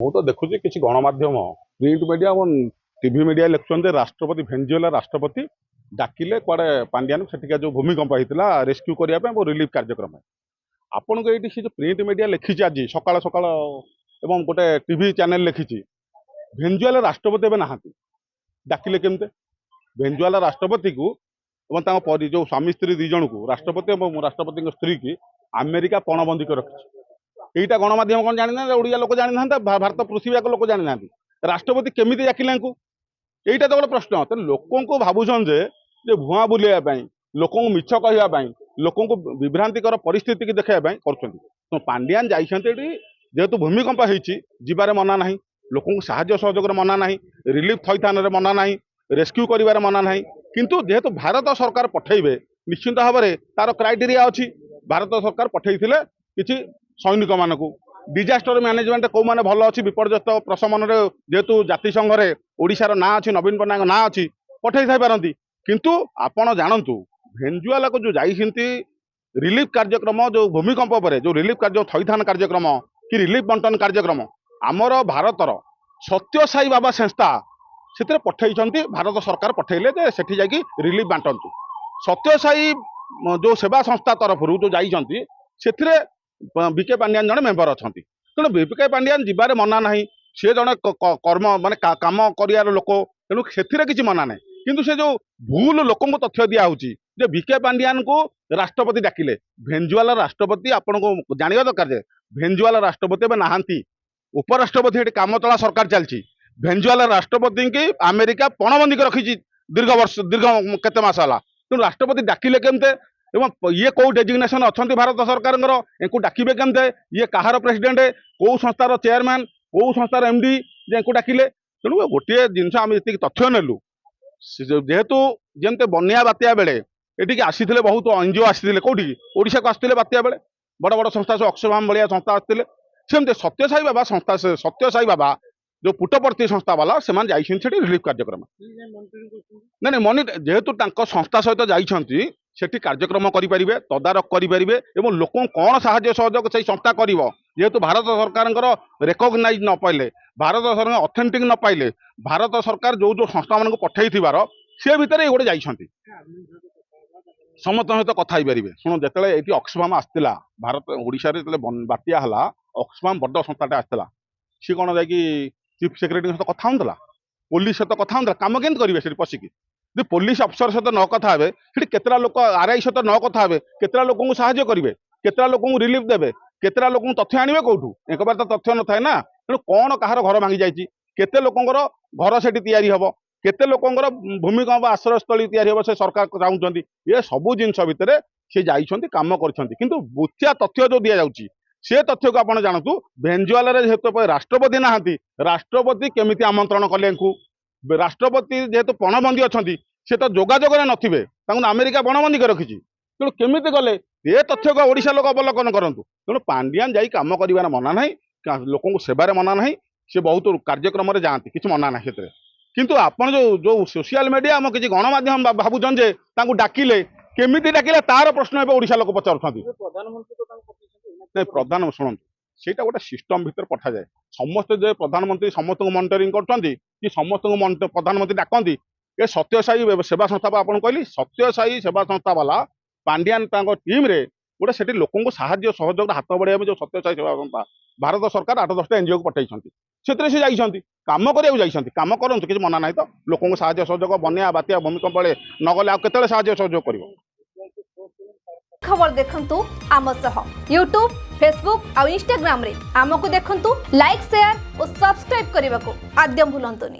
ମୁଁ ତ ଦେଖୁଛି କିଛି ଗଣମାଧ୍ୟମ ପ୍ରିଣ୍ଟ ମିଡିଆ ଏବଂ ଟିଭି ମିଡିଆ ଲେଖୁଛନ୍ତି ରାଷ୍ଟ୍ରପତି ଭେନେଜୁଏଲା ରାଷ୍ଟ୍ରପତି ଡାକିଲେ କୁଆଡେ ପାଣ୍ଡିଆନ ସେଠିକା ଯୋଉ ଭୂମିକମ୍ପ ହେଇଥିଲା ରେସ୍କ୍ୟୁ କରିବା ପାଇଁ ରିଲିଫ କାର୍ଯ୍ୟକ୍ରମ ଆପଣଙ୍କୁ ଏଇଠି ସେ ଯୋଉ ପ୍ରିଣ୍ଟ ମିଡିଆ ଲେଖିଛି ଆଜି ସକାଳ ସକାଳ ଏବଂ ଗୋଟେ ଟିଭି ଚ୍ୟାନେଲ ଲେଖିଛି ଭେନେଜୁଏଲା ରାଷ୍ଟ୍ରପତି ଏବେ ନାହାନ୍ତି ଡାକିଲେ କେମିତି ଭେନେଜୁଏଲା ରାଷ୍ଟ୍ରପତିକୁ ଏବଂ ତାଙ୍କ ଯୋଉ ସ୍ୱାମୀ ସ୍ତ୍ରୀ ଦି ଜଣଙ୍କୁ ରାଷ୍ଟ୍ରପତି ଏବଂ ରାଷ୍ଟ୍ରପତିଙ୍କ ସ୍ତ୍ରୀ କି ଆମେରିକା ପଣବନ୍ଦୀ କରି ରଖିଛି। এইটা গণমাধ্যম কোন জানি না ওড়িয়া লোক জানি না ভারত পৃথিবীক লোক জানি না রাষ্ট্রপতি কেমিতি ডাকিলে এইটা তো গোটে প্রশ্ন তো লোক ভাবুছন যে ভুয়া বুলাইয়া পাই লোক মিছ কহিবা পাই লোক বিভ্রান্তিকর পরিস্থিতি কি দেখাইবা পাই করছেন তো পাଣ୍ଡିଆନ যাইছন্তি এটি যেহেতু ভূমিকম্প হয়েছি যাবার মনা নাই লোক সাহায্য সহযোগের মনা নাই রিলিফ থইথানের মনা নাই রেস্ক্যু করিবার মনা নাই কিন্তু যেহেতু ভারত সরকার পঠাইবে নিশ্চিন্ত ভাবে তার ক্রাইটেরিয়া ଅଛି ভারত সরকার পঠাইଥିଲେ কিছু সৈনিক মানক ডিজাস্टर मैनेजमेंट कौ मैंने भल अच्छी विपर्यस्त प्रशमन जेहेतु जातिसंघ ओडिशार ना अच्छी नवीन पट्टनायक ना अच्छी पठे पारती किंतु आपण जानतु भेनेजुएला को जो जाइछंती रिलीफ कार्यक्रम जो भूमिकंप पर जो रिलीफ कार्य थैथान कार्यक्रम कि रिलीफ बंटन कार्यक्रम आमर भारतर सत्यसाई बाबा संस्था से पठे भारत सरकार पठेले सेठी जाकि रिलीफ बांटतु सत्यसाई जो सेवा संस्था तरफ जो जाइछंती सेथिरे बीके पांडियान जड़े मेम्बर अच्छा तेणु बीके पांडियान जीवार मना ना सी जड़े कर्म मान कम कर लोक तेणु से किसी मना ना किंतु से जो भूल लोक तथ्य दिखाई बीके पांडियान को राष्ट्रपति डाकिले भेनेजुएला राष्ट्रपति आपन को जानवा दरकार भेनेजुएला राष्ट्रपति ए नहांती उपराष्ट्रपति ये काम चला सरकार चलती भेनेजुएला राष्ट्रपति की अमेरिका पणबंदी रखी दीर्घ वर्ष दीर्घ केते मास है तेणु राष्ट्रपति डाकिले केमते एवं ये कौ डेजिग्नेशन अच्छा भारत सरकार डाकिबे केमते ये कहार प्रेसिडेंट कौ संस्थार चेयरमैन कौ संस्थार एमडी जे डाकिले तेणु गोटे जिनस आम जी तथ्य नेलु जेहेतु जमते बन्या बात्या बेले ये आसी बहुत एनजीओ आसी कौटी ओडिशा को आसते बात्या बेले बड़ बड़ संस्था सब अक्षरधाम भाया संस्था आसते सेमती सत्यसाई बाबा संस्था सत्यसाई बाबा जो पुटपर्ती संस्था वाला से रिलीफ कार्यक्रम नहीं मनिटर जेहेतु संस्था सहित जाइछंती सेठी कार्यक्रम करें तदारख करें और लोक कौन साहाय्य सहयोग से संस्था कर जेहेतु भारत सरकार रेकग्नाइज न पाइले भारत सरकार ऑथेंटिक न पाइले भारत सरकार जो जो संस्था मान पठे सी भितर ये गोटे जाइछंती समस्त सहित कथा पारे शुण जो ये अक्सफाम आसला भारत ओडिशा बात्या है अक्सफाम बड़ संस्थाटे आसला सी कौन जा चीफ सेक्रेटरी सहित कथा होता पुलिस सहित कथा होता कम केमती करेंगे पशिकी पुलिस अफसर सहित न कथा हे केतरा लोक आरआई सहित न कथा हे केतरा लोक साहाय्य करेंगे केतरा लोक रिलीफ देवे केतरा लोक तथ्य आने कौटू एक बार तो तथ्य न थाए ना तेणु कौन कहार घर भांगी जाइए केते लोकंर घर से तैयारी हम केते लोकंर भूमिकंप आश्रयस्थली तैयारी हम से सरकार चाहते ये सबू जिनस भितर सी जाइछंती काम करछंती किंतु बुथिया तथ्य जो दि जाउची से तथ्य को आपण जानतु भेनेजुएला जेहेतु राष्ट्रपति नहांती राष्ट्रपति केमिति आमंत्रण कले राष्ट्रपति जेहेतु पणबंदी अच्छा सी तो जोगाजोग नथिबे अमेरिका पणबंदी कर रखी तेणु केमिति गले ये तथ्य को ओडिशा लोक अवलोकन करंतु तेणु पांडियान जाई काम करिवार मना नाही लोक सेवार मना नाही से बहुत कार्यक्रम जाती किसी मना ना किंतु आपन जो जो सोशल मीडिया आम किसी गणमाध्यम भावुन जे डाकिले केमिति डाकिले तार प्रश्न एवं ओडिशा लोक पचारुछंती प्रधान शुणु सेटा गोटे सिस्टम भितर पठा जाए समस्त जो प्रधानमंत्री समस्त मॉनिटरिंग करछंती कि समस्त प्रधानमंत्री डाकती ये सत्यसाई सेवा संस्था आपन कहली सत्यसाई सेवा संस्था वाला पांडियान टीम रे गोटे से लोक साहाय्य सहयोग हाथ बढ़ाइबे जो सत्यसाई सेवा संस्था भारत सरकार 8-10टा एनजीओ को पठाई से जाइछंती काम करिया काम करंतु किसी मना ना तो लोक साहाय्य सहयोग बन्या बात्या भूमिकंप न गले आते साहाय्य सहयोग करिवो खबर देखंतु आम सह यूट्यूब फेसबुक और इंस्टाग्राम रे आमको देखंतु लाइक शेयर और सब्सक्राइब करने को आद्यम भूलंतुनी।